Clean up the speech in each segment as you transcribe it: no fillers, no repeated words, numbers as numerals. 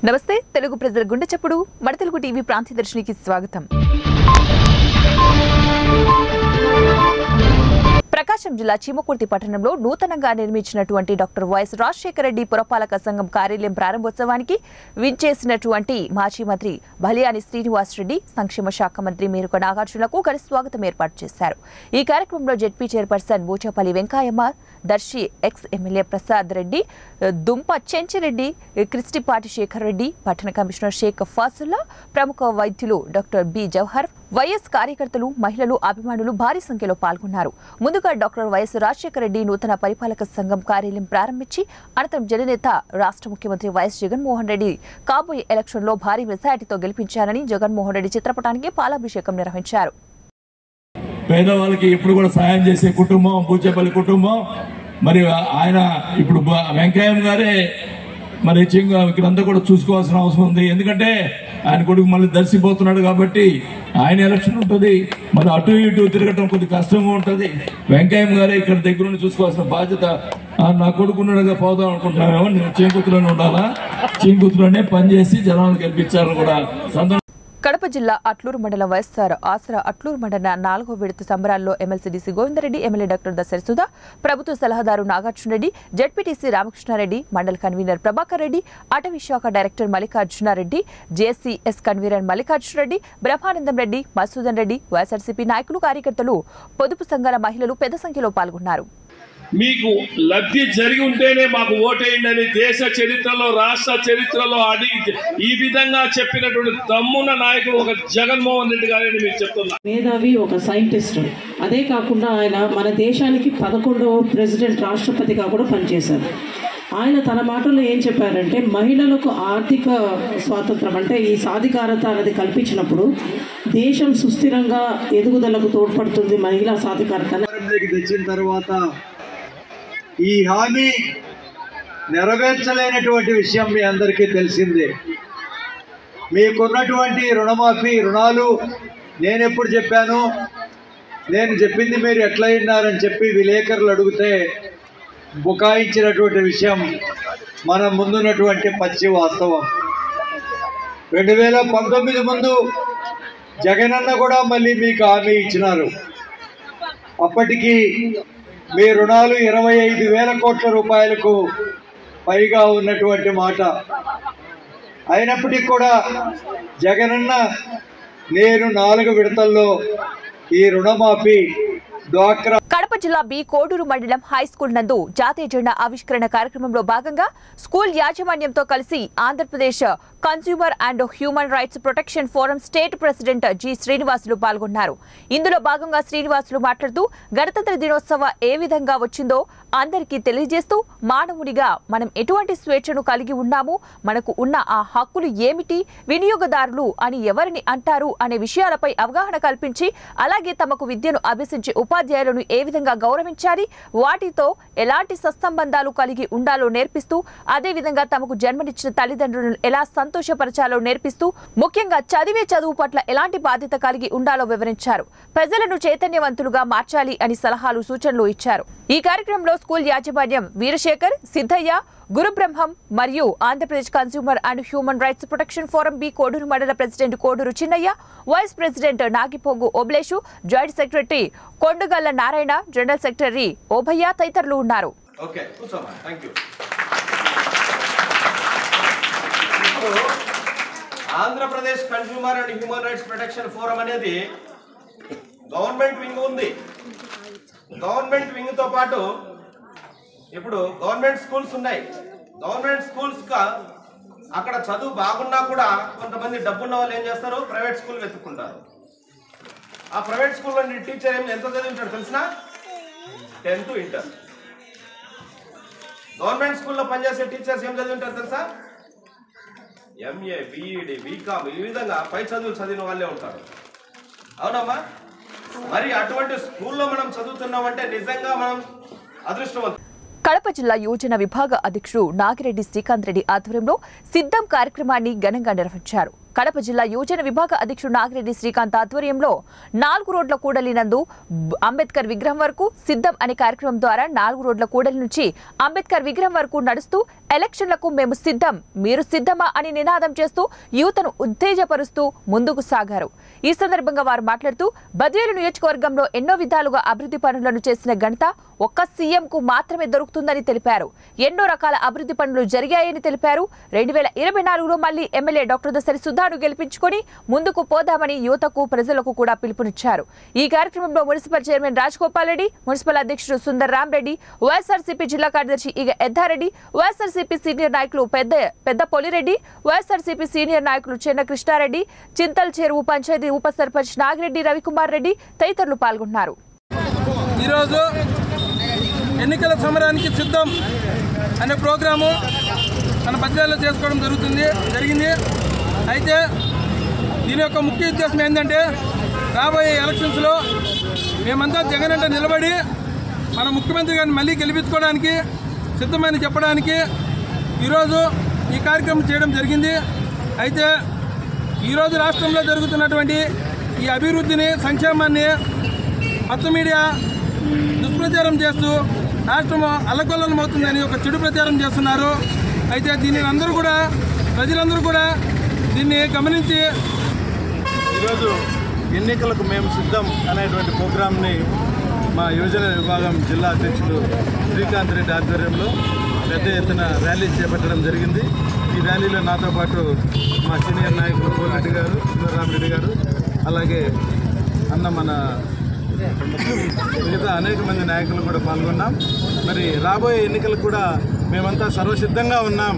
నమస్తే తెలుగు ప్రజల గుండె చప్పుడు మన తెలుగు టీవీ ప్రాంతీయ దర్శినికి స్వాగతం. ప్రకాశం జిల్లా చీమకుర్తి పట్టణంలో నూతనంగా నిర్మించినటువంటి డాక్టర్ వైఎస్ రాజశేఖర రెడ్డి పురపాలక సంఘం కార్యాలయం ప్రారంభోత్సవానికి వించేసినటువంటి మాజీ మంత్రి బలియాని శ్రీనివాస్ రెడ్డి, సంక్షేమ శాఖ మంత్రి మేరుక నాగార్జునకు ఘన స్వాగతం ఏర్పాటు చేశారు. ఈ కార్యక్రమంలో ZP chairperson Boochapalli Venkayyamma, Darsi ex MLA Prasad Reddy, Dumpa Chenchireddy, క్రిస్టిపాటి Shekhar Reddy, పట్టణ కమిషనర్ షేక్ ఫాసుల్లా, ప్రముఖ వైద్యులు డాక్టర్ బి జవహర్, వైఎస్ కార్యకర్తలు, మహిళలు, అభిమానులు భారీ సంఖ్యలో పాల్గొన్నారు. ముందుగా డాక్టర్ వైఎస్ రాజశేఖర రెడ్డి నూతన పరిపాలక సంఘం కార్యాలయం ప్రారంభించి అనంతరం జననేత రాష్ట్ర ముఖ్యమంత్రి వైఎస్ జగన్మోహన్ రెడ్డి కాబోయే ఎలక్షన్లో భారీ మెజారిటీతో గెలిపించారని జగన్మోహన్ రెడ్డి చిత్రపటానికి పాలాభిషేకం నిర్వహించారు. పేదవాళ్ళకి ఇప్పుడు కూడా సాయం చేసే కుటుంబం బూచేపల్లి కుటుంబం. మరి ఆయన ఇప్పుడు వెంకయ్య గారే మరి ఇక్కడంతా కూడా చూసుకోవాల్సిన అవసరం ఉంది. ఎందుకంటే ఆయన కొడుకు మళ్ళీ దర్శిపోతున్నాడు కాబట్టి ఆయన ఎలక్షన్ ఉంటుంది, మరి అటు ఇటు తిరగటం కొద్ది కష్టంగా ఉంటుంది. వెంకయ్య గారే ఇక్కడ దగ్గరుండి చూసుకోవాల్సిన బాధ్యత. నా కొడుకున్నాడుగా పోదాం అనుకుంటున్నామేమో, నేను చీంకుతులోనే ఉండాలా, చీంకుతులోనే పనిచేసి జనాలు గెలిపించాలని కూడా సందర్భం. కడప జిల్లా అట్లూరు మండలం వైఎస్ఆర్ ఆసరా అట్లూరు మండల 4వ విడత సంబరాల్లో MLC DC Govindareddy, MLA doctor Dasari Sudha, ప్రభుత్వ సలహాదారు నాగార్జున రెడ్డి, జెడ్పీటీసీ రామకృష్ణారెడ్డి, మండల కన్వీనర్ ప్రభాకర్ రెడ్డి, అటవీ శాఖ director Mallikarjunareddy, JCS convener Mallikarjuna Reddy, Brahmanandam Reddy, Masudan Reddy, YSRCP నాయకులు, కార్యకర్తలు, పొదుపు సంఘాల మహిళలు పెద్ద సంఖ్యలో పాల్గొన్నారు. మీకు లబ్ధి జరిగి ఉంటేనే మాకు ఓటేయండి అని దేశ చరిత్రలో రాష్ట్ర చరిత్రలో అడిగి ఈ విధంగా చెప్పినటువంటి దమ్మున్న నాయకుడు ఒక జగన్మోహన్ రెడ్డి గారని మీకు చెప్తున్నా. మేధావి, ఒక సైంటిస్ట్. అదే కాకుండా ఆయన మన దేశానికి 11వ ప్రెసిడెంట్, రాష్ట్రపతిగా కూడా పనిచేశారు. ఆయన తన మాటల్లో ఏం చెప్పారంటే, మహిళలకు ఆర్థిక స్వాతంత్రం అంటే ఈ సాధికారత అనేది కల్పించినప్పుడు దేశం సుస్థిరంగా ఎదుగుదలకు తోడ్పడుతుంది. మహిళా సాధికారత తెచ్చిన తర్వాత ఈ హామీ నెరవేర్చలేనటువంటి విషయం మీ అందరికీ తెలిసిందే. మీకున్నటువంటి రుణమాఫీ రుణాలు నేను ఎప్పుడు చెప్పాను, నేను చెప్పింది మీరు ఎట్లా విన్నారని చెప్పి విలేకరులు అడిగితే బుకాయించినటువంటి విషయం మన ముందున్నటువంటి పచ్చి వాస్తవం. 2019 ముందు జగనన్న కూడా మళ్ళీ మీకు హామీ ఇచ్చినారు. అప్పటికి మీ రుణాలు 25,000 కోట్ల రూపాయలకు పైగా ఉన్నటువంటి మాట. అయినప్పటికీ కూడా జగనన్న నేను 4 విడతల్లో ఈ రుణమాఫీ డ్వాక్రా. కడప జిల్లా బి కోడూరు మండలం హై స్కూల్ నందు జాతీయ జెండా ఆవిష్కరణ కార్యక్రమంలో భాగంగా స్కూల్ యాజమాన్యంతో కలిసి Andhra Pradesh consumer and human rights protection forum state president G Srinivasulu పాల్గొన్నారు. ఇందులో భాగంగా శ్రీనివాసులు మాట్లాడుతూ గణతంత్ర దినోత్సవ ఏ విధంగా వచ్చిందో అందరికీ తెలియజేస్తూ మానవునిగా మనం ఎటువంటి స్వేచ్ఛను కలిగి ఉన్నాము, మనకు ఉన్న ఆ హక్కులు ఏమిటి, వినియోగదారులు అని ఎవరిని అంటారు అనే విషయాలపై అవగాహన కల్పించి, అలాగే తమకు విద్యను అభ్యసించే ఉపాధ్యాయులను ఏ విధంగా గౌరవించాలి, వాటితో ఎలాంటి సత్సంబంధాలు కలిగి ఉండాలో నేర్పిస్తూ, అదేవిధంగా తమకు జన్మనిచ్చిన తల్లిదండ్రులను ఎలా సంతోషపరచాలో నేర్పిస్తూ, ముఖ్యంగా చదివే చదువు పట్ల ఎలాంటి బాధ్యత కలిగి ఉండాలో వివరించారు. ప్రజలను చైతన్యవంతులుగా మార్చాలి అని సలహాలు, సూచనలు ఇచ్చారు. ఈ కార్యక్రమంలో స్కూల్ యాజమాన్యం వీరశేఖర్, సిద్ధయ్య, గురుబ్రహ్మం మరియు Andhra Pradesh consumer and human rights protection forum B Koduru మండల president Koduru Chinnaiah, vice president Nagipogu Obleshu, joint secretary Kondagalla Narayana, general secretary Obhaiah తదితరులు ఉన్నారు. Andhra Pradesh consumer and human rights protection forum అనేది గవర్నమెంట్ వింగ్ ఉంది. గవర్నమెంట్ వింగ్ తో పాటు ఇప్పుడు గవర్నమెంట్ స్కూల్స్ ఉన్నాయి. గవర్నమెంట్ స్కూల్స్ అక్కడ చదువు బాగున్నా కూడా కొంతమంది డబ్బున్న వాళ్ళు ఏం చేస్తారు, ప్రైవేట్ స్కూల్ వెతుక్కుంటారు. ఆ ప్రైవేట్ స్కూల్లో టీచర్ ఎంత చదివింటాడు తెలిసిన 10th ఇంటర్. గవర్నమెంట్ స్కూల్లో పనిచేసే టీచర్స్ ఏం చదివింటారు తెలుసా, ఎంఏ, బిఈడి, బీకామ్, ఈ విధంగా పై చదువులు చదివిన వాళ్ళే ఉంటారు. అవునమ్మా? మరి అటువంటి స్కూల్లో మనం చదువుతున్నామంటే నిజంగా మనం అదృష్టవంతులు. కడప జిల్లా యోజన విభాగ అధ్యక్షుడు నాగిరెడ్డి శ్రీకాంత్ రెడ్డి ఆధ్వర్యంలో సిద్ధం కార్యక్రమాన్ని ఘనంగా నిర్వహించారు. కడప జిల్లా యోజన విభాగ అధ్యక్షుడు నాగిరెడ్డి శ్రీకాంత్ ఆధ్వర్యంలో 4 రోడ్ల కూడలి నందు అంబేద్కర్ విగ్రహం వరకు సిద్ధం అనే కార్యక్రమం ద్వారా 4 రోడ్ల కూడలి నుంచి అంబేద్కర్ విగ్రహం వరకు నడుస్తూ ఎలక్షన్లకు మేము సిద్ధం, మీరు సిద్ధమా అని నినాదం చేస్తూ యువతను ఉత్తేజపరుస్తూ ముందుకు సాగారు. ఈ సందర్భంగా వారు మాట్లాడుతూ బద్వేలు నియోజకవర్గంలో ఎన్నో విధాలుగా అభివృద్ధి పనులను చేసిన ఘనత ఒక్క సీఎంకు మాత్రమే దొరుకుతుందని తెలిపారు. ఎన్నో రకాల అభివృద్ధి పనులు జరిగాయని తెలిపారు. 2024లో మళ్లీ ఎమ్మెల్యే డాక్టర్ దసరి సుధాను గెలిపించుకొని ముందుకు పోదామని యువతకు ప్రజలకు కూడా పిలుపునిచ్చారు. ఈ కార్యక్రమంలో municipal chairman Rajagopal Reddy, municipal అధ్యక్షుడు సుందర్ రామ్ రెడ్డి, వైఎస్ఆర్సీపీ జిల్లా కార్యదర్శి ఈగ ఎద్దారెడ్డి, వైఎస్ఆర్సీపీ సీనియర్ నాయకులు పెద్ద పొలిరెడ్డి, వైఎస్ఆర్సీపీ సీనియర్ నాయకులు చెన్న కృష్ణారెడ్డి, చింతల్ చెరువు పంచాయతీ ఉప సర్పంచ్ నాగిరెడ్డి రవికుమార్ రెడ్డి తదితరులు పాల్గొన్నారు. ఈరోజు ఎన్నికల సమరానికి సిద్ధం అనే ప్రోగ్రాము మన బద్వేలులో చేసుకోవడం జరిగింది. అయితే దీని యొక్క ముఖ్య ఉద్దేశం ఏంటంటే రాబోయే ఎలక్షన్స్లో మేమంతా జగన్ అంటే నిలబడి మన ముఖ్యమంత్రి గారిని మళ్ళీ గెలిపించుకోవడానికి సిద్ధమని చెప్పడానికి ఈరోజు ఈ కార్యక్రమం చేయడం జరిగింది. అయితే ఈరోజు రాష్ట్రంలో జరుగుతున్నటువంటి ఈ అభివృద్ధిని, సంక్షేమాన్ని కొత్త మీడియా దుష్ప్రచారం చేస్తూ రాష్ట్రం అల్లకొల్లం అవుతుందని ఒక చెడు ప్రచారం చేస్తున్నారు. అయితే దీనిని ప్రజలందరూ కూడా దీన్ని గమనించి ఈరోజు ఎన్నికలకు మేము సిద్ధం అనేటువంటి ప్రోగ్రాంని మా యువజన విభాగం జిల్లా అధ్యక్షుడు శ్రీకాంత్ రెడ్డి ఆధ్వర్యంలో పెద్ద ఎత్తున ర్యాలీ చేపట్టడం జరిగింది. ఈ ర్యాలీలో నాతో పాటు మా సీనియర్ నాయకులు కోరెడ్డి గారు, సుందరరామరెడ్డి గారు, అలాగే మన మిగతా అనేక మంది నాయకులు కూడా పాల్గొన్నాం. మరి రాబోయే ఎన్నికలు కూడా మేమంతా సర్వసిద్ధంగా ఉన్నాం.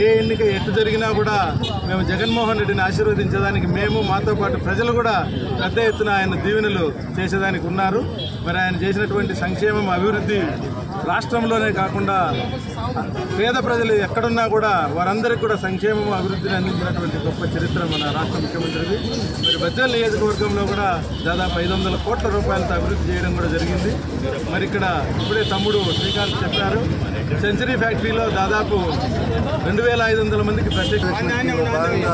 ఏ ఎన్నిక ఎటు జరిగినా కూడా మేము జగన్మోహన్ రెడ్డిని ఆశీర్వదించడానికి మేము, మాతో పాటు ప్రజలు కూడా పెద్ద ఎత్తున ఆయన దీవెనలు చేసేదానికి ఉన్నారు. మరి ఆయన చేసినటువంటి సంక్షేమం, అభివృద్ధి రాష్ట్రంలోనే కాకుండా పేద ప్రజలు ఎక్కడున్నా కూడా వారందరికీ కూడా సంక్షేమం, అభివృద్ధిని అందించినటువంటి గొప్ప చరిత్ర మన రాష్ట్ర ముఖ్యమంత్రిది. మరి బద్వేలు నియోజకవర్గంలో కూడా దాదాపు 500 కోట్ల రూపాయలతో అభివృద్ధి చేయడం కూడా జరిగింది. మరి ఇక్కడ ఇప్పుడే తమ్ముడు శ్రీకాంత్ చెప్పారు, సెంచరీ ఫ్యాక్టరీలో దాదాపు 2500 మందికి ప్రత్యేక భాగంగా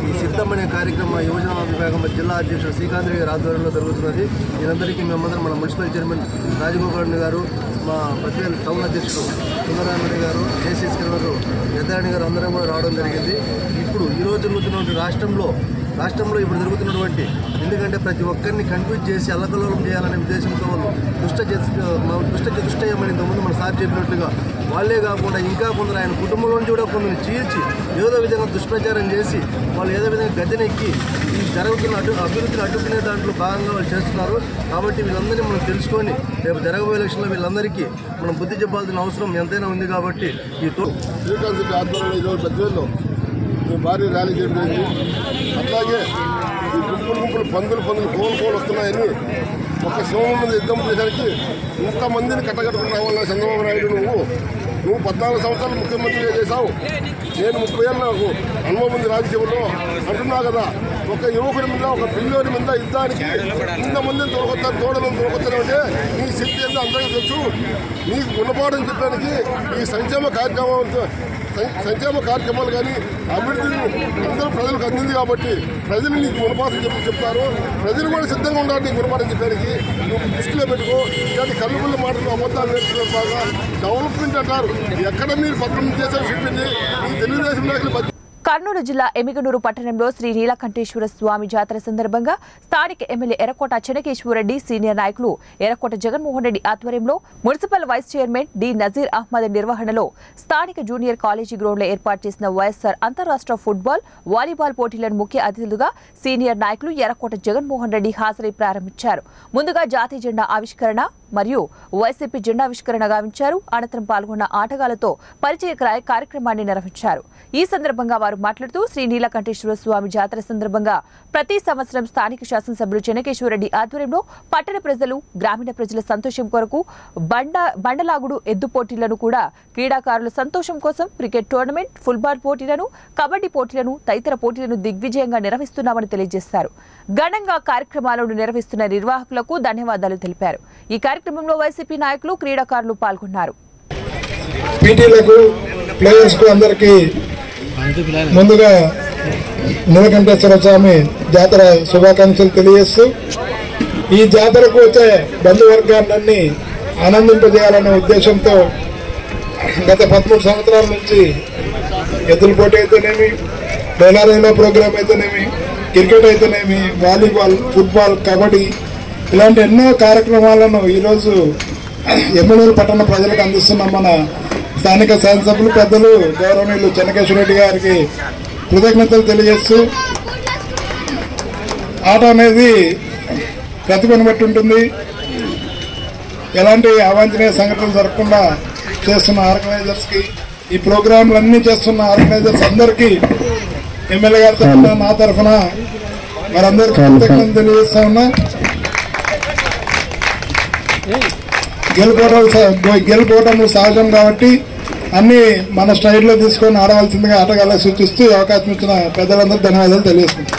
ఈ సిద్ధం అనే కార్యక్రమం యువజన విభాగం జిల్లా అధ్యక్షుడు శ్రీకాంత్ రెడ్డి ఆధ్వర్యంలో జరుగుతున్నది. దీనందరికీ మేమందరం మన మున్సిపల్ చైర్మన్ రాజగోపాల్ రెడ్డి గారు, మా బద్వేలు టౌన్ అధ్యక్షుడు సుందరరామరెడ్డి గారు, జేసీ స్కర్వరు ఎద్దారెడ్డి గారు అందరం కూడా రావడం జరిగింది. ఇప్పుడు ఈరోజు జరుగుతున్నటువంటి రాష్ట్రంలో ఇప్పుడు జరుగుతున్నటువంటి, ఎందుకంటే ప్రతి ఒక్కరిని కన్ఫ్యూజ్ చేసి అల్లకల్లోలం చేయాలనే ఉద్దేశంతో వాళ్ళు దుష్ట చతుష్టయమని ఇంతకుముందు మన సార్ చెప్పినట్లుగా వాళ్ళే కాకుండా ఇంకా కొందరు ఆయన కుటుంబంలో నుంచి కూడా కొందరిని చీల్చి ఏదో విధంగా దుష్ప్రచారం చేసి వాళ్ళు ఏదో విధంగా గద్దెనెక్కి ఈ జరుగుతున్న అభివృద్ధిని అడ్డుకునే దాంట్లో భాగంగా వాళ్ళు చేస్తున్నారు. కాబట్టి వీళ్ళందరినీ మనం తెలుసుకొని రేపు జరగబోయే ఎలక్షన్లో వీళ్ళందరికీ మనం బుద్ధి చెప్పాల్సిన అవసరం ఎంతైనా ఉంది. కాబట్టి ఈ శ్రీకాంత్ రెడ్డి ఆధ్వర్యంలో ఈరోజు బద్వేలులో భారీ ర్యాలీ చేయడం జరిగింది. అట్లాగే ఈ గుంపులు పందులు కోలు వస్తున్నాయని ఒక శివం మీద యుద్ధం చేసరికి ఇంతమందిని కట్టగట్టుకున్న వల్ల చంద్రబాబు నాయుడు నువ్వు 14 సంవత్సరాలు ముఖ్యమంత్రిగా చేశావు, నేను 30 ఏళ్ళ అనుభవం ఉంది రాజకీయంలో అంటున్నావు కదా. ఒక యువకుడి మీద, ఒక పిల్లోడి మీద యుద్ధానికి ఇంతమందిని తోడలను తోడొచ్చారంటే నీ శక్తి ఎంత అందరికీ తెలుసు. నీకు గుణపాఠం చెప్పడానికి ఈ సంక్షేమ కార్యక్రమాలు కానీ అభివృద్ధిని అందరూ ప్రజలకు అందింది కాబట్టి ప్రజలు నీకు గుణపాఠం చెప్తారు. ప్రజలు కూడా సిద్ధంగా ఉండాలి నీకు గుణపాఠం చెప్పడానికి. నువ్వు దృష్టిలో పెట్టుకో. ఇలాంటి కళ్ళుగుళ్ళ మాటలు అబద్ధాలు నేర్చుకున్న బాగా డెవలప్మెంట్ అంటారు. ఎక్కడ మీరు పత్రం చేశారు చెప్పింది ఈ తెలుగుదేశం నాయకులు. కర్నూలు జిల్లా ఎమిగనూరు పట్టణంలో శ్రీ నీలకంఠేశ్వర స్వామి జాతర సందర్భంగా స్థానిక ఎమ్మెల్యే ఎర్రకోట చెన్నకేశ్వరరెడ్డి, సీనియర్ నాయకులు ఎర్రకోట జగన్మోహన్ రెడ్డి ఆధ్వర్యంలో municipal vice chairman D Nazeer Ahmed నిర్వహణలో స్థానిక జూనియర్ కాలేజీ గ్రౌండ్లో ఏర్పాటు చేసిన వైఎస్ఆర్ అంతర్రాష్ట్ర ఫుట్బాల్, వాలీబాల్ పోటీలను ముఖ్య అతిథులుగా సీనియర్ నాయకులు ఎర్రకోట జగన్మోహన్ రెడ్డి హాజరై ప్రారంభించారు. ముందుగా జాతీయ జెండా ఆవిష్కరణ మరియు వైసీపీ జెండావిష్కరణ గావించారు. అనంతరం పాల్గొన్న ఆటగాళ్లతో పరిచయ కార్యక్రమాన్ని నిర్వహించారు. ఈ సందర్భంగా వారు మాట్లాడుతూ శ్రీ నీలకంఠేశ్వర స్వామి జాతర సందర్భంగా ప్రతి సంవత్సరం స్థానిక శాసనసభ్యులు చెన్నకేశ్వరరెడ్డి ఆధ్వర్యంలో పట్టణ ప్రజలు, గ్రామీణ ప్రజల సంతోషం కొరకు బండలాగుడు ఎద్దు పోటీలను, కూడా క్రీడాకారుల సంతోషం కోసం క్రికెట్ టోర్నమెంట్, ఫుట్బాల్ పోటీలను, కబడ్డీ పోటీలను, తదితర పోటీలను దిగ్విజయంగా నిర్వహిస్తున్నామని తెలియజేశారు. ఘనంగా కార్యక్రమాలను నిర్వహిస్తున్న నిర్వాహకులకు ధన్యవాదాలు తెలిపారు. ఈ కార్యక్రమంలో వైసీపీ నాయకులు, క్రీడాకారులు పాల్గొన్నారు. పీటీలకు ప్లేయర్స్కు అందరికీ ముందుగా నీలకంఠేశ్వర స్వామి జాతర శుభాకాంక్షలు తెలియజేస్తూ ఈ జాతరకు వచ్చే బంధువర్గాన్ని ఆనందింపజేయాలనే ఉద్దేశంతో గత 13 సంవత్సరాల నుంచి ఎద్దుల పోటీ అయితేనేమి, రైలా ప్రోగ్రాం అయితేనేమి, క్రికెట్ అయితేనేమి, వాలీబాల్, ఫుట్బాల్, కబడ్డీ ఇలాంటి ఎన్నో కార్యక్రమాలను ఈరోజు ఎమ్మెల్యేలు పట్టణ ప్రజలకు అందిస్తున్నాం. మన స్థానిక శాసనసభ్యులు పెద్దలు గౌరవనీయులు చెన్నకేశ్వర రెడ్డి గారికి కృతజ్ఞతలు తెలియజేస్తూ ఆట అనేది ప్రతిభను బట్టి ఉంటుంది. ఎలాంటి అవాంఛనీయ సంఘటనలు జరగకుండా చేస్తున్న ఆర్గనైజర్స్కి, ఈ ప్రోగ్రాంలన్నీ చేస్తున్న ఆర్గనైజర్స్ అందరికీ ఎమ్మెల్యే గారి తరఫున, నా తరఫున వారందరికీ కృతజ్ఞతలు తెలియజేస్తా ఉన్నా. గెలుపోవటం సహజం కాబట్టి అన్ని మన స్టైల్లో తీసుకొని ఆడవలసిందిగా ఆటగాళ్ళకు సూచిస్తూ అవకాశం ఇచ్చిన పెద్దలందరూ ధన్యవాదాలు తెలియజేస్తున్నాను.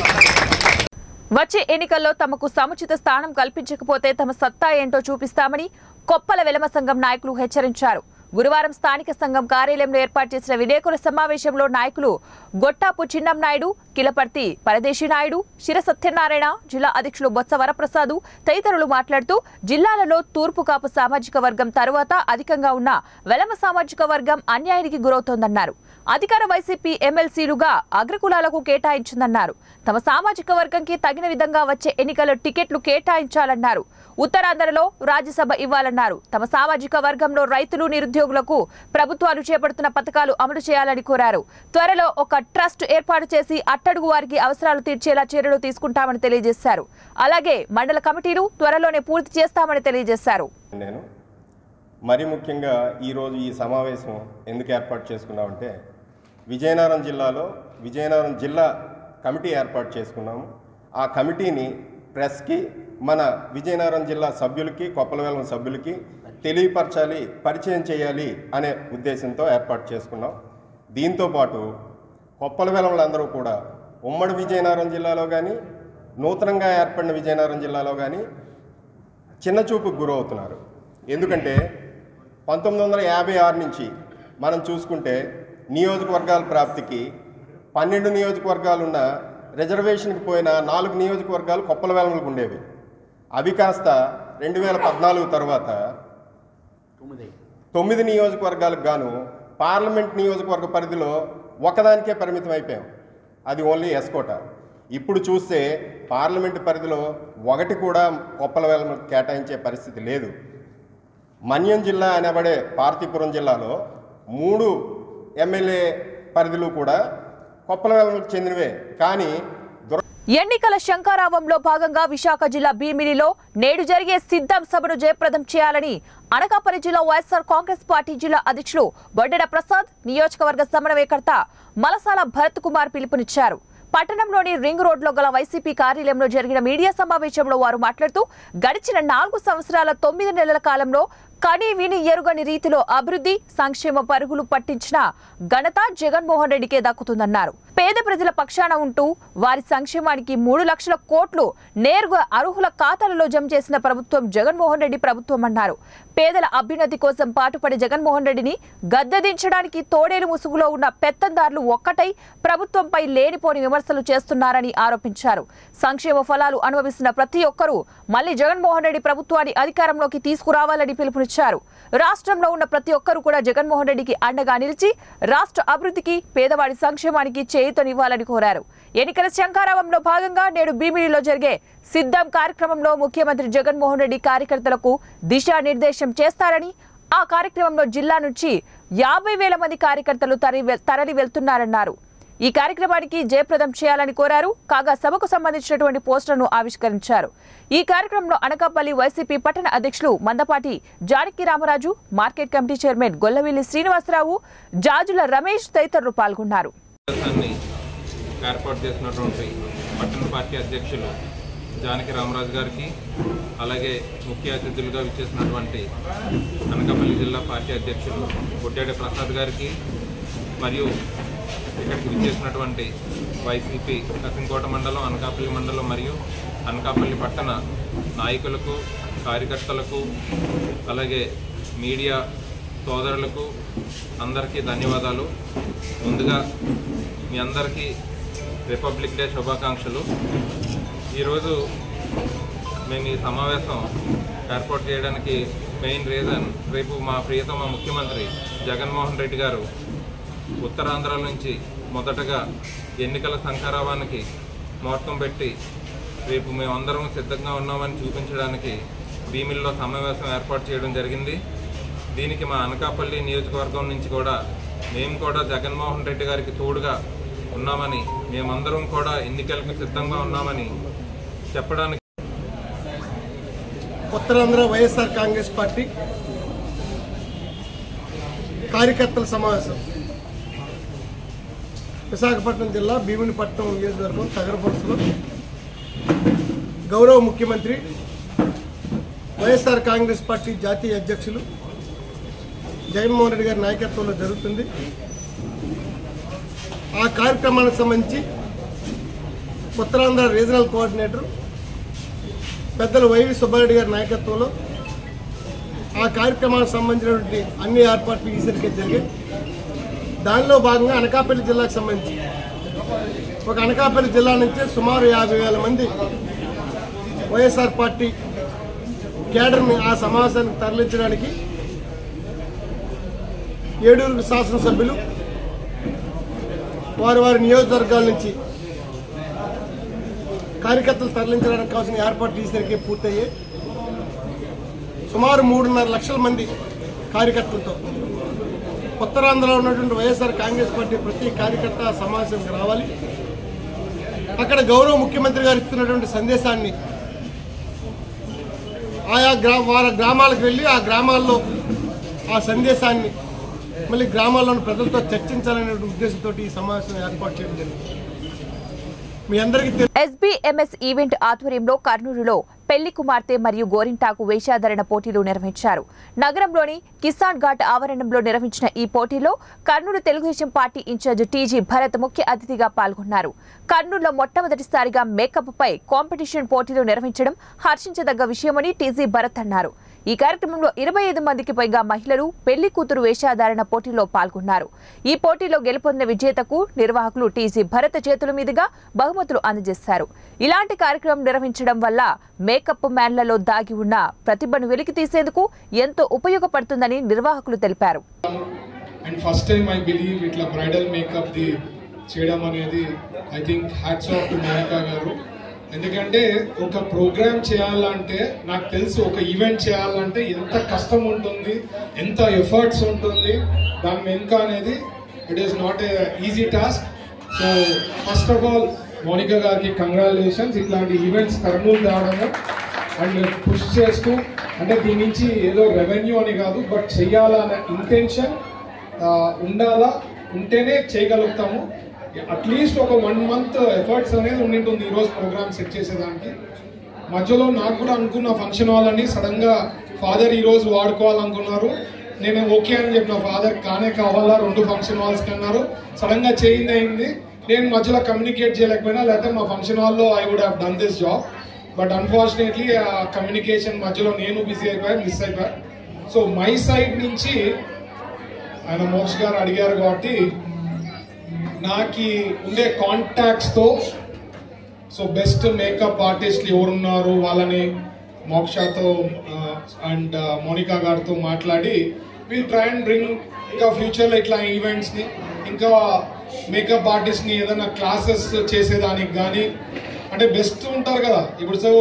వచ్చే ఎన్నికల్లో తమకు సముచిత స్థానం కల్పించకపోతే తమ సత్తా ఏంటో చూపిస్తామని కొప్పల వెలమ సంఘం నాయకులు హెచ్చరించారు. గురువారం స్థానిక సంఘం కార్యాలయంలో ఏర్పాటు చేసిన విలేకరుల సమావేశంలో నాయకులు గొట్టాపు చిన్నంనాయుడు, కిలపర్తి పరదేశీ నాయుడు, శిర సత్యనారాయణ, జిల్లా అధ్యక్షులు బొత్స వరప్రసాదు తదితరులు మాట్లాడుతూ జిల్లాలలో తూర్పు కాపు సామాజిక వర్గం తరువాత అధికంగా ఉన్న వెలమ సామాజిక వర్గం అన్యాయానికి గురవుతోందన్నారు. అధికార వైసీపీ ఎమ్మెల్సీలుగా అగ్రకులాలకు కేటాయించిందన్నారు. తమ సామాజిక వర్గంకి తగిన విధంగా వచ్చే ఎన్నికల టికెట్లు కేటాయించాలన్నారు. ఉత్తరాంధ్రలో రాజ్యసభ ఇవ్వాలన్నారు. తమ సామాజిక వర్గంలో రైతులు, నిరుద్యోగులకు ప్రభుత్వాలు చేపడుతున్న పథకాలు అమలు చేయాలని కోరారు. త్వరలో ఒక ట్రస్ట్ ఏర్పాటు చేసి అట్టడుగు వారికి అవసరాలు తీర్చేలా చర్యలు తీసుకుంటామని తెలియజేశారు. అలాగే మండల కమిటీలు త్వరలోనే పూర్తి చేస్తామని తెలియజేశారు. నేను మరి ముఖ్యంగా ఈరోజు ఈ సమావేశం ఎందుకు ఏర్పాటు చేసుకున్నామంటే విజయనగరం జిల్లాలో విజయనగరం జిల్లా కమిటీ ఏర్పాటు చేసుకున్నాము. ఆ కమిటీని ప్రెస్కి, మన విజయనగరం జిల్లా సభ్యులకి, కొప్పలవెలమ సభ్యులకి తెలియపరచాలి, పరిచయం చేయాలి అనే ఉద్దేశంతో ఏర్పాటు చేసుకున్నాం. దీంతోపాటు కొప్పలవెలమలందరూ కూడా ఉమ్మడి విజయనగరం జిల్లాలో కానీ, నూతనంగా ఏర్పడిన విజయనగరం జిల్లాలో కానీ చిన్నచూపుకు గురవుతున్నారు. ఎందుకంటే 1956 నుంచి మనం చూసుకుంటే నియోజకవర్గాల ప్రాప్తికి 12 నియోజకవర్గాలున్న రిజర్వేషన్కి పోయిన 4 నియోజకవర్గాలు కొప్పలవెలమలకు ఉండేవి. అవి కాస్త 2014 తర్వాత 9 నియోజకవర్గాలకు గాను పార్లమెంట్ నియోజకవర్గ పరిధిలో ఒకదానికే పరిమితం అయిపోయాం. అది ఓన్లీ ఎస్కోట. ఇప్పుడు చూస్తే పార్లమెంటు పరిధిలో ఒకటి కూడా కొప్పలవెలమకు కేటాయించే పరిస్థితి లేదు. మన్యం జిల్లా అనబడే పార్తీపురం జిల్లాలో 3 ఎమ్మెల్యే పరిధులు కూడా కొప్పలవెలమకు చెందినవే. కానీ ఎన్నికల శంఖారావంలో భాగంగా విశాఖ జిల్లా భీమిలిలో నేడు జరిగే సిద్ధం సభను జయప్రదం చేయాలని అనకాపల్లి జిల్లా వైఎస్ఆర్ కాంగ్రెస్ పార్టీ జిల్లా అధ్యక్షులు బొడ్డెడ ప్రసాద్, నియోజకవర్గ సమన్వయకర్త మలసాల భరత్ కుమార్ పిలుపునిచ్చారు. పట్టణంలోని రింగ్ రోడ్లో గల వైసీపీ కార్యాలయంలో జరిగిన మీడియా సమావేశంలో వారు మాట్లాడుతూ గడిచిన 4 సంవత్సరాల 9 నెలల కాలంలో కని విని ఎరుగని రీతిలో అభివృద్ధి, సంక్షేమ పరుగులు పట్టించిన ఘనత జగన్మోహన్ రెడ్డికే దక్కుతుందన్నారు. పేద ప్రజల పక్షాన ఉంటూ వారి సంక్షేమానికి 3 లక్షల కోట్లు నేరుగా అర్హుల ఖాతాలలో జమ చేసిన ప్రభుత్వం జగన్మోహన్ రెడ్డి ప్రభుత్వం అన్నారు. పేదల అభ్యున్నతి కోసం పాటుపడే జగన్మోహన్ రెడ్డిని గద్దెదించడానికి తోడేలు ముసుగులో ఉన్న పెత్తందారులు ఒక్కటై ప్రభుత్వంపై లేనిపోని విమర్శలు చేస్తున్నారని ఆరోపించారు. సంక్షేమ ఫలాలు అనుభవిస్తున్న ప్రతి ఒక్కరూ మళ్లీ జగన్మోహన్ రెడ్డి ప్రభుత్వాన్ని అధికారంలోకి తీసుకురావాలని పిలుపునిచ్చారు. రాష్ట్రంలో ఉన్న ప్రతి ఒక్కరూ కూడా జగన్మోహన్ రెడ్డికి అండగా నిలిచి రాష్ట్ర అభివృద్ధికి, పేదవాడి సంక్షేమానికి చేయూతనివ్వాలని కోరారు. ఎన్నికల శంఖారావంలో భాగంగా నేడు భీమిలిలో జరిగే సిద్ధం కార్యక్రమంలో ముఖ్యమంత్రి జగన్మోహన్ రెడ్డి కార్యకర్తలకు దిశానిర్దేశం చేస్తారని, ఆ కార్యక్రమంలో జిల్లా నుంచి 50,000 మంది కార్యకర్తలు తరలి వెళ్తున్నారన్నారు. ఈ కార్యక్రమానికి జయప్రదం చేయాలని కోరారు. కాగా సభకు సంబంధించినటువంటి పోస్టర్ను ఆవిష్కరించారు. ఈ కార్యక్రమంలో అనకాపల్లి వైసీపీ పట్టణ అధ్యక్షులు Mandapati Janaki Ramaraju, market committee chairman Gollavilli Srinivasarao, Jajula Ramesh తదితరులు పాల్గొన్నారు. ఏర్పాటు చేసినటువంటి పట్టణ పార్టీ అధ్యక్షులు జానకి రామరాజు గారికి, అలాగే ముఖ్య అతిథులుగా విచ్చేసినటువంటి అనకాపల్లి జిల్లా పార్టీ అధ్యక్షులు బొడ్డెడ ప్రసాద్ గారికి, మరియు ఇక్కడికి విచ్చేసినటువంటి వైసీపీ కసింకోట మండలం, అనకాపల్లి మండలం మరియు అనకాపల్లి పట్టణ నాయకులకు, కార్యకర్తలకు, అలాగే మీడియా సోదరులకు అందరికీ ధన్యవాదాలు. ముందుగా మీ అందరికీ రిపబ్లిక్ డే శుభాకాంక్షలు. ఈరోజు మేము ఈ సమావేశం ఏర్పాటు చేయడానికి మెయిన్ రీజన్, రేపు మా ప్రియతమ ముఖ్యమంత్రి జగన్మోహన్ రెడ్డి గారు ఉత్తరాంధ్ర నుంచి మొదటగా ఎన్నికల శంఖారావానికి ముహూర్తం పెట్టి రేపు మేమందరం సిద్ధంగా ఉన్నామని చూపించడానికి భీమిల్లో సమావేశం ఏర్పాటు చేయడం జరిగింది. దీనికి మా అనకాపల్లి నియోజకవర్గం నుంచి కూడా మేము కూడా జగన్మోహన్ రెడ్డి గారికి తోడుగా ఉన్నామని, మేమందరం కూడా ఎన్నికలకు సిద్ధంగా ఉన్నామని చెప్పడానికి ఉత్తరాంధ్ర వైఎస్ఆర్ కాంగ్రెస్ పార్టీ కార్యకర్తల సమావేశం విశాఖపట్నం జిల్లా భీమునిపట్నం నియోజకవర్గం తగరపరుసలో గౌరవ ముఖ్యమంత్రి వైఎస్ఆర్ కాంగ్రెస్ పార్టీ జాతీయ అధ్యక్షులు జగన్మోహన్ రెడ్డి గారి నాయకత్వంలో జరుగుతుంది. ఆ కార్యక్రమానికి సంబంధించి ఉత్తరాంధ్ర రీజనల్ కోఆర్డినేటర్ పెద్దలు వైవి సుబ్బారెడ్డి గారి నాయకత్వంలో ఆ కార్యక్రమానికి సంబంధించినటువంటి అన్ని ఏర్పాట్లు ఈసరికే జరిగాయి. దానిలో భాగంగా అనకాపల్లి జిల్లాకు సంబంధించి ఒక అనకాపల్లి జిల్లా నుంచి సుమారు 50,000 మంది వైఎస్ఆర్ పార్టీ కేడర్ని ఆ సమావేశానికి తరలించడానికి 7 శాసనసభ్యులు వారి నియోజకవర్గాల నుంచి కార్యకర్తలు తరలించడానికి కావాల్సిన ఏర్పాట్లు ఈసరికి పూర్తయ్యాయి. సుమారు 3.5 లక్షల మంది కార్యకర్తలతో ఉత్తరాంధ్రలో ఉన్నటువంటి వైఎస్ఆర్ కాంగ్రెస్ పార్టీ ప్రతి కార్యకర్త సమావేశానికి రావాలి. అక్కడ గౌరవ ముఖ్యమంత్రి గారు ఇస్తున్నటువంటి సందేశాన్ని ఆయా వారి గ్రామాలకు వెళ్ళి ఆ గ్రామాల్లో ఆ సందేశాన్ని మళ్ళీ గ్రామాల్లోని ప్రజలతో చర్చించాలనే ఉద్దేశంతో ఈ సమావేశం ఏర్పాటు చేయడం జరిగింది. మీ అందరికీ ఎస్బీఎంఎస్ ఈవెంట్ ఆధ్వర్యంలో కర్నూలులో పెళ్లి కుమార్తె మరియు గోరింటాకు వేషాధరణ పోటీలు నిర్వహించారు. నగరంలోని కిసాన్ ఘాట్ ఆవరణంలో నిర్వహించిన ఈ పోటీలో Kurnool Telugu Desam party incharge TG Bharat ముఖ్య అతిథిగా పాల్గొన్నారు. కర్నూలులో మొట్టమొదటిసారిగా మేకప్ పై కాంపిటీషన్ పోటీలు నిర్వహించడం హర్షించదగ్గ విషయమని టీజీ భరత్ అన్నారు. ఈ కార్యక్రమంలో 25 మందికి పైగా మహిళలు పెళ్లి కూతురు వేషాధారణ పోటీలో పాల్గొన్నారు. ఈ పోటీలో గెలుపొందిన విజేతకు నిర్వాహకులు టీజీ భరత్ చేతుల మీదుగా బహుమతులు అందజేశారు. ఇలాంటి కార్యక్రమం నిర్వహించడం వల్ల మేకప్ మ్యాన్లలో దాగి ఉన్న ప్రతిభను వెలికి తీసేందుకు ఎంతో ఉపయోగపడుతుందని నిర్వాహకులు తెలిపారు. And first time I believe ఇట్లా బ్రైడల్ మేకప్ ది చేయడం అనేది I think hats off to Monica garu. ఎందుకంటే ఒక ప్రోగ్రామ్ చేయాలంటే నాకు తెలుసు ఒక ఈవెంట్ చేయాలంటే ఎంత కష్టం ఉంటుంది, ఎంత ఎఫర్ట్స్ ఉంటుంది దాని వెనుక అనేది. It is not a easy task. So first of all Monica గారికి కంగ్రాచులేషన్స్. ఇట్లాంటి ఈవెంట్స్ కర్నూలు తేవడము అండ్ పుష్ చేస్తూ, అంటే దీని నుంచి ఏదో రెవెన్యూ అని కాదు, బట్ చెయ్యాలన్న ఇంటెన్షన్ ఉండాలా, ఉంటేనే చేయగలుగుతాము. అట్లీస్ట్ ఒక 1 month ఎఫర్ట్స్ అనేది ఉండింటుంది ఈరోజు ప్రోగ్రామ్ సెట్ చేసేదానికి. మధ్యలో నాకు కూడా అనుకున్న ఫంక్షన్ హాల్ అని సడన్గా ఫాదర్ ఈరోజు వాడుకోవాలనుకున్నారు. నేను ఓకే అని చెప్పిన, ఫాదర్ కానే కావాలా 2 ఫంక్షన్ హాల్స్కి అన్నారు. సడన్గా చేంజ్ అయింది. నేను మధ్యలో కమ్యూనికేట్ చేయలేకపోయినా, లేకపోతే మా ఫంక్షన్ హాల్లో I would have done this job. But unfortunately ఆ కమ్యూనికేషన్ మధ్యలో నేను బిజీ అయిపోయా, మిస్ అయిపోయా. సో మై సైడ్ నుంచి ఆయన మోక్ష గారు అడిగారు కాబట్టి నాకు ఉండే కాంటాక్ట్స్తో సో బెస్ట్ మేకప్ ఆర్టిస్ట్లు ఎవరున్నారు వాళ్ళని మోక్షతో అండ్ మోనికా గారితో మాట్లాడి విల్ ట్రై అండ్ బ్రింగ్ ఇంకా ఫ్యూచర్లో ఇట్లా ఈవెంట్స్ని, ఇంకా మేకప్ ఆర్టిస్ట్ని ఏదైనా క్లాసెస్ చేసేదానికి కానీ, అంటే బెస్ట్ ఉంటారు కదా. ఇప్పుడు సో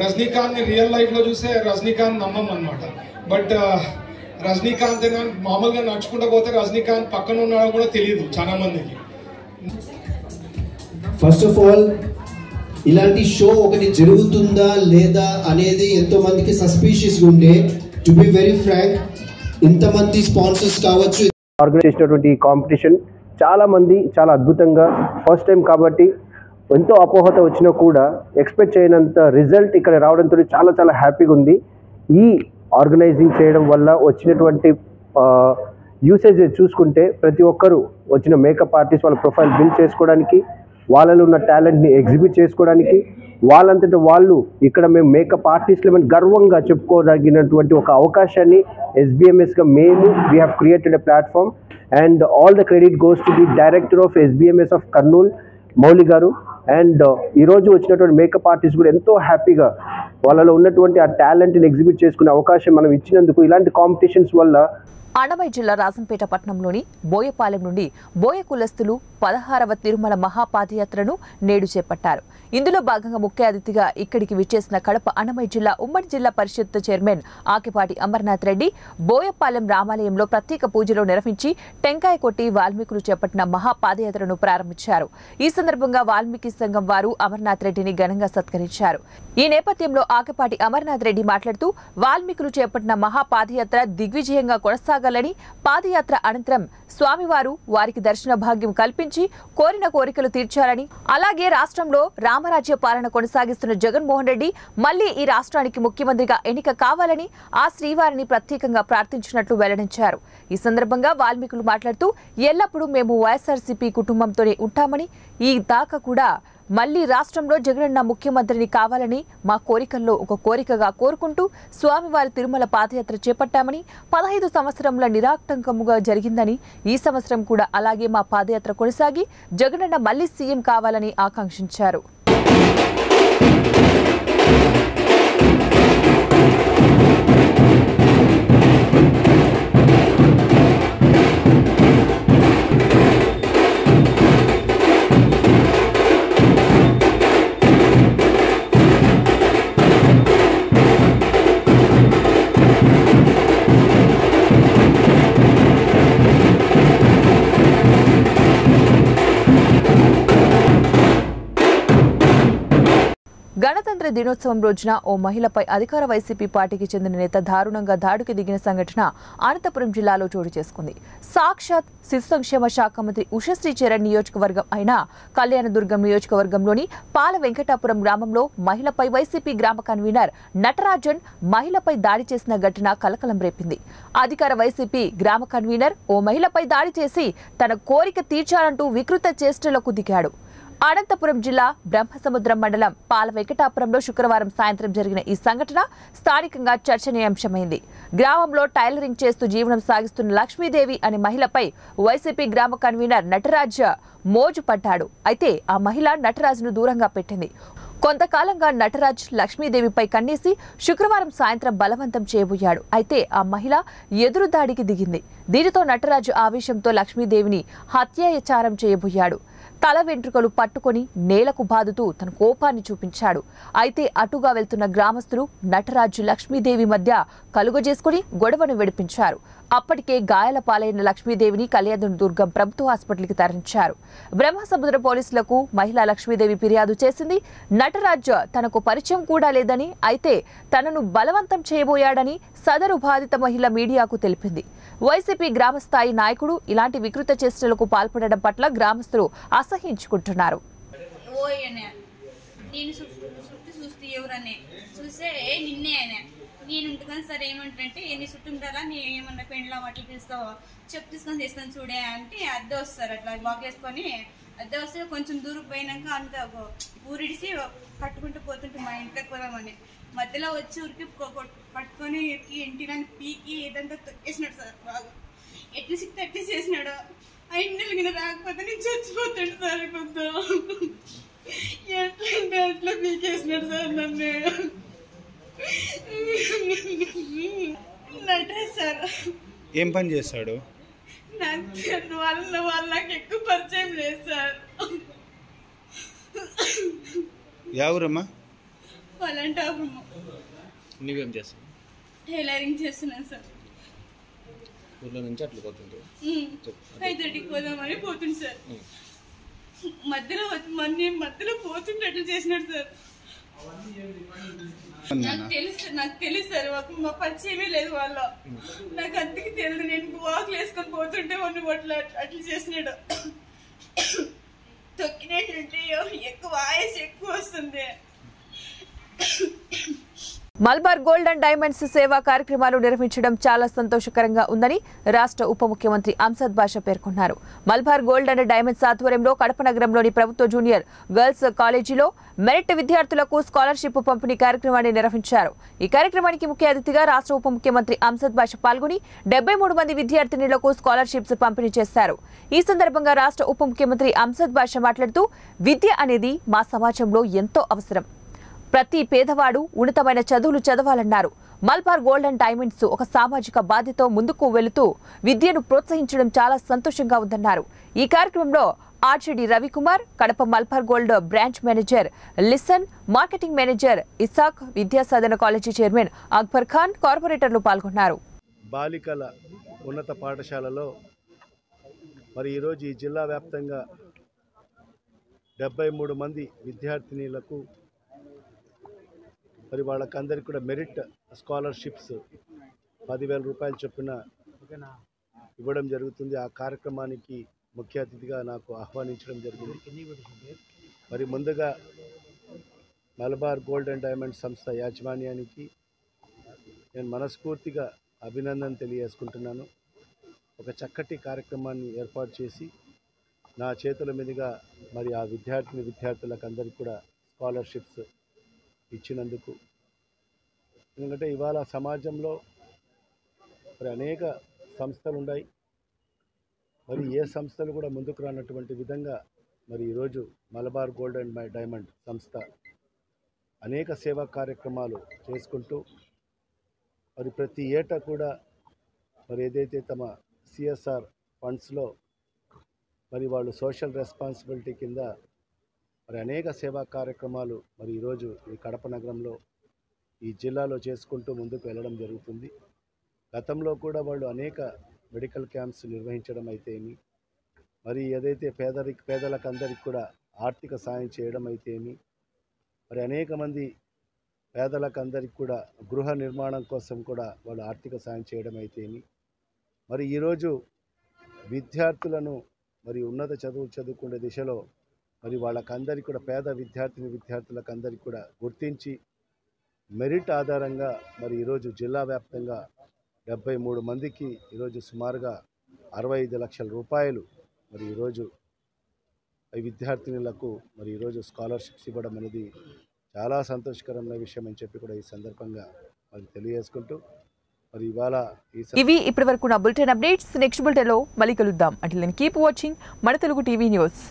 రజనీకాంత్ని రియల్ లైఫ్లో చూస్తే రజనీకాంత్ నమ్మం అనమాట. బట్ రజనీకాంత్ మామూలుగా నడుచుకుంటూ పోతే రజనీకాంత్ పక్కన ఉన్నాడో కూడా తెలియదు చాలా మందికి. ఫస్ట్ ఆఫ్ ఆల్ ఇలాంటి షో ఒకటి జరుగుతుందా లేదా అనేది ఎంతో మందికి సస్పీషియస్గా ఉండే. టు బి వెరీ ఫ్రాంక్, ఇంతమంది స్పాన్సర్స్ కావచ్చు ఆర్గనైజ్ చేసినటువంటి కాంపిటీషన్ చాలా మంది చాలా అద్భుతంగా, ఫస్ట్ టైం కాబట్టి ఎంతో అపోహత వచ్చినా కూడా ఎక్స్పెక్ట్ చేయనంత రిజల్ట్ ఇక్కడ రావడంతో చాలా చాలా హ్యాపీగా ఉంది. ఈ ఆర్గనైజింగ్ చేయడం వల్ల వచ్చినటువంటి యూసేజ్ చూసుకుంటే ప్రతి ఒక్కరూ వచ్చిన మేకప్ ఆర్టిస్ట్ వాళ్ళ ప్రొఫైల్ బిల్డ్ చేసుకోవడానికి, వాళ్ళలో ఉన్న టాలెంట్ని ఎగ్జిబిట్ చేసుకోవడానికి, వాళ్ళంతటా వాళ్ళు ఇక్కడ మేము మేకప్ ఆర్టిస్టులు అని గర్వంగా చెప్పుకోదగినటువంటి ఒక అవకాశాన్ని SBMSగా మేము we have created a platform. And all the credit goes to the director of SBMS of Kurnool Mouli గారు. అండ్ ఈరోజు వచ్చినటువంటి మేకప్ ఆర్టిస్ట్ కూడా ఎంతో హ్యాపీగా వాళ్ళలో ఉన్నటువంటి ఆ టాలెంట్ని ఎగ్జిబిట్ చేసుకునే అవకాశం మనం ఇచ్చినందుకు. ఇలాంటి కాంపిటీషన్స్ వల్ల అన్నమయ్య జిల్లా రాజంపేట పట్టణంలోని బోయపాలెం నుండి బోయ కులస్తులు 16వ తిరుమల మహాపాదయాత్రను నేడు చేపట్టారు. ఇందులో భాగంగా ముఖ్య అతిథిగా ఇక్కడికి విచ్చేసిన కడప అన్నమయ్య జిల్లా ఉమ్మడి జిల్లా పరిషత్ చైర్మన్ ఆకిపాటి అమర్నాథ్ రెడ్డి బోయపాలెం రామాలయంలో ప్రత్యేక పూజలు నిర్వహించి టెంకాయ కొట్టి వాల్మీకులు చేపట్టిన మహాపాదయాత్రను ప్రారంభించారు. ఈ సందర్భంగా వాల్మీకి సంఘం వారు అమర్నాథ్ రెడ్డిని ఘనంగా సత్కరించారు. ఈ నేపథ్యంలో ఆకిపాటి అమర్నాథ్ రెడ్డి మాట్లాడుతూ వాల్మీకులు చేపట్టిన మహాపాదయాత్ర దిగ్విజయంగా కొనసాగాలని, పాదయాత్ర అనంతరం స్వామివారు వారికి దర్శన భాగ్యం కల్పించి కోరిన కోరికలు తీర్చాలని, అలాగే రాష్ట్రంలో రామరాజ్య పాలన కొనసాగిస్తున్న జగన్మోహన్ రెడ్డి మళ్లీ ఈ రాష్ట్రానికి ముఖ్యమంత్రిగా ఎన్నిక కావాలని ఆ శ్రీవారిని ప్రత్యేకంగా ప్రార్థించినట్లు వెల్లడించారు. ఈ సందర్భంగా వాల్మీకులు మాట్లాడుతూ ఎల్లప్పుడూ మేము వైఎస్ఆర్సీపీ కుటుంబంతోనే ఉంటామని, ఈ దాకా కూడా మళ్లీ రాష్ట్రంలో జగనన్న ముఖ్యమంత్రిని కావాలని మా కోరికల్లో ఒక కోరికగా కోరుకుంటూ స్వామివారి తిరుమల పాదయాత్ర చేపట్టామని, 15 సంవత్సరముల నిరాటంకముగా జరిగిందని, ఈ సంవత్సరం కూడా అలాగే మా పాదయాత్ర కొనసాగి జగనన్న మళ్లీ సీఎం కావాలని ఆకాంక్షించారు. గణతంత్ర దినోత్సవం రోజున ఓ మహిళపై అధికార వైసీపీ పార్టీకి చెందిన నేత దారుణంగా దాడికి దిగిన సంఘటన అనంతపురం జిల్లాలో చోటు చేసుకుంది. సాక్షాత్ శిశు సంక్షేమ శాఖ మంత్రి ఉషశ్రీ చరణ్ నియోజకవర్గం అయిన కళ్యాణదుర్గం నియోజకవర్గంలోని పాల వెంకటాపురం గ్రామంలో మహిళపై వైసీపీ గ్రామ కన్వీనర్ నటరాజన్ మహిళపై దాడి చేసిన ఘటన కలకలం రేపింది. అధికార వైసీపీ గ్రామ కన్వీనర్ ఓ మహిళపై దాడి చేసి తన కోరిక తీర్చాలంటూ వికృత చేష్టలకు దిగాడు. అనంతపురం జిల్లా బ్రహ్మసముద్రం మండలం పాల వెంకటాపురంలో శుక్రవారం సాయంత్రం జరిగిన ఈ సంఘటన స్థానికంగా చర్చనీయాంశమైంది. గ్రామంలో టైలరింగ్ చేస్తూ జీవనం సాగిస్తున్న లక్ష్మీదేవి అనే మహిళపై వైసీపీ గ్రామ కన్వీనర్ నటరాజ్ మోజు పడ్డాడు. అయితే ఆ మహిళ నటరాజ్ను దూరంగా పెట్టింది. కొంతకాలంగా నటరాజ్ లక్ష్మీదేవిపై కన్నేసి శుక్రవారం సాయంత్రం బలవంతం చేయబోయాడు. అయితే ఆ మహిళ ఎదురుదాడికి దిగింది. దీనితో నటరాజు ఆవేశంతో లక్ష్మీదేవిని హత్యాచారం చేయబోయాడు. తల వెంట్రుకలు పట్టుకొని నేలకు బాదుతూ తన కోపాన్ని చూపించాడు. అయితే అటుగా వెళ్తున్న గ్రామస్తులు నటరాజు లక్ష్మీదేవి మధ్య కలుగజేసుకుని గొడవను విడిపించారు. అప్పటికే గాయాల పాలైన లక్ష్మీదేవిని కళ్యాణదుర్గం ప్రభుత్వ హాస్పిటల్కి తరలించారు. బ్రహ్మసముద్ర పోలీసులకు మహిళా లక్ష్మీదేవి ఫిర్యాదు చేసింది. నటరాజ్ తనకు పరిచయం కూడా లేదని, అయితే తనను బలవంతం చేయబోయాడని సదరు బాధిత మహిళ మీడియాకు తెలిపింది. వైసీపీ గ్రామస్థాయి నాయకుడు ఇలాంటి వికృత చేష్టలకు పాల్పడడం పట్ల గ్రామస్తులు అసహించుకుంటున్నారు. నేను ఉంటుకొని సరే ఏమంటే ఎన్ని చుట్టుంటారా నేను ఏమన్నా పెండ్లా అట్లా తీసుకో తీసుకొని తెస్తాను చూడే అంటే అద్దె వస్తారు. అట్లా బాగా వేసుకొని అద్దె వస్తే కొంచెం దూరం పోయినాక అంత ఊరిడిసి కట్టుకుంటూ పోతుంటే మా ఇంట్లోకి పోదామని మధ్యలో వచ్చి ఊరికి పట్టుకొని ఇంటిని పీకి ఏదంతా తొక్కేసినాడు సార్. బాగా ఎట్లా సిక్తే ఎట్లా చేసినాడు. ఆ ఇంటికి నేను రాకపోతే నేను చచ్చిపోతాడు సార్. కొంత ఎట్లంటే అట్లా పీకేసినాడు సార్ నన్ను. సార్ ఏం పని చేస్తాడు? నాకు ఎక్కువ పరిచయం లేదు సార్. ఎవరమ్మా? వాళ్ళంటాము. నువ్వేం చేస్తావు? టైలరింగ్ చేస్తున్నాను సార్. ఊర్లో నుంచి అట్లా పోతుంది. 5:30కి పోదామని పోతుంది సార్. మధ్యలో పోతుంటే అట్లా చేసినాడు సార్. నాకు తెలుసు సార్. మా పరిచయమే లేదు వాళ్ళు. నాకు అందుకే తెలియదు. నేను వాకులు వేసుకొని పోతుంటే అట్లా చేసినాడు. తొక్కినట్టుంటే ఎక్కువ వాయిస్ ఎక్కువ వస్తుంది. మల్బార్ గోల్డ్ అండ్ డైమండ్స్ సేవా కార్యక్రమాలు నిర్వహించడం చాలా సంతోషకరంగా ఉందని రాష్ట్ర ఉప ముఖ్యమంత్రి అంసద్ బాషా పేర్కొన్నారు. మల్బార్ గోల్డ్ అండ్ డైమండ్స్ ఆధ్వర్యంలో కడప నగరంలోని ప్రభుత్వ జూనియర్ గర్ల్స్ కాలేజీలో మెరిట్ విద్యార్థులకు స్కాలర్షిప్ పంపిణీ కార్యక్రమాన్ని నిర్వహించారు. ఈ కార్యక్రమానికి ముఖ్య అతిథిగా రాష్ట్ర ఉప ముఖ్యమంత్రి అంసద్ బాషా పాల్గొని 73 మంది విద్యార్థినులకు స్కాలర్షిప్స్ పంపిణీ చేశారు. ఈ సందర్భంగా రాష్ట్ర ఉప ముఖ్యమంత్రి అంసద్ బాషా మాట్లాడుతూ విద్య అనేది మా సమాజంలో ఎంతో అవసరం. ప్రతి పేదవాడు ఉన్నతమైన చదువులు చదవాలన్నారు. మల్బార్ గోల్డ్ అండ్ డైమండ్స్ ఒక సామాజిక బాధ్యతతో ముందుకు వెళుతూ విద్యను ప్రోత్సహించడం చాలా సంతోషంగా ఉందన్నారు. ఈ కార్యక్రమంలో RJD Ravikumar, Kadapa Malabar gold branch manager లిసన్, marketing manager Isaac, Vidyasadhana college chairman Akbar Khan, కార్పొరేటర్లు పాల్గొన్నారు. బాలికల ఉన్నత పాఠశాలలో మరి ఈరోజు ఈ జిల్లా వ్యాప్తంగా 73 మంది విద్యార్థినులకు మరి వాళ్ళకందరికీ కూడా మెరిట్ స్కాలర్షిప్స్ 10,000 రూపాయలు చొప్పున ఇవ్వడం జరుగుతుంది. ఆ కార్యక్రమానికి ముఖ్య అతిథిగా నాకు ఆహ్వానించడం జరిగింది. మరి ముందుగా మలబార్ గోల్డ్ అండ్ డైమండ్ సంస్థ యాజమాన్యానికి నేను మనస్ఫూర్తిగా అభినందన తెలియజేసుకుంటున్నాను. ఒక చక్కటి కార్యక్రమాన్ని ఏర్పాటు చేసి నా చేతుల మీదుగా మరి ఆ విద్యార్థులకు అందరికీ కూడా స్కాలర్షిప్స్ ఇచ్చినందుకు. ఎందుకంటే ఇవాళ సమాజంలో మరి అనేక సంస్థలు ఉన్నాయి. మరి ఏ సంస్థలు కూడా ముందుకు రానటువంటి విధంగా మరి ఈరోజు మలబార్ గోల్డ్ అండ్ డైమండ్ సంస్థ అనేక సేవా కార్యక్రమాలు చేసుకుంటూ మరి ప్రతి ఏటా కూడా మరి ఏదైతే తమ సిఎస్ఆర్ ఫండ్స్లో మరి వాళ్ళు సోషల్ రెస్పాన్సిబిలిటీ కింద మరి అనేక సేవా కార్యక్రమాలు మరి ఈరోజు ఈ కడప నగరంలో ఈ జిల్లాలో చేసుకుంటూ ముందుకు వెళ్ళడం జరుగుతుంది. గతంలో కూడా వాళ్ళు అనేక మెడికల్ క్యాంప్స్ నిర్వహించడం అయితేమి, మరి ఏదైతే పేదలకు అందరికీ కూడా ఆర్థిక సాయం చేయడం అయితేమి, మరి అనేక మంది పేదలకు అందరికీ కూడా గృహ నిర్మాణం కోసం కూడా వాళ్ళు ఆర్థిక సాయం చేయడం అయితేమి, మరి ఈరోజు విద్యార్థులను మరి ఉన్నత చదువులు చదువుకునే దిశలో మరి వాళ్ళకందరికీ కూడా పేద విద్యార్థులకు అందరికీ కూడా గుర్తించి మెరిట్ ఆధారంగా మరి ఈరోజు జిల్లా వ్యాప్తంగా 73 మందికి ఈరోజు సుమారుగా 65 లక్షల రూపాయలు మరి ఈరోజు విద్యార్థినులకు మరి ఈరోజు స్కాలర్షిప్స్ ఇవ్వడం అనేది చాలా సంతోషకరమైన విషయం అని చెప్పి కూడా ఈ సందర్భంగా మరి తెలియజేసుకుంటూ మరి ఇవాళ ఇవి ఇప్పటివరకు నా బులెటిన్ అప్డేట్స్. నెక్స్ట్ బులెటిన్లో మళ్ళీ కలుద్దాం. అంటిల్ దెన్ కీప్ వాచింగ్ మన తెలుగు టీవీ న్యూస్.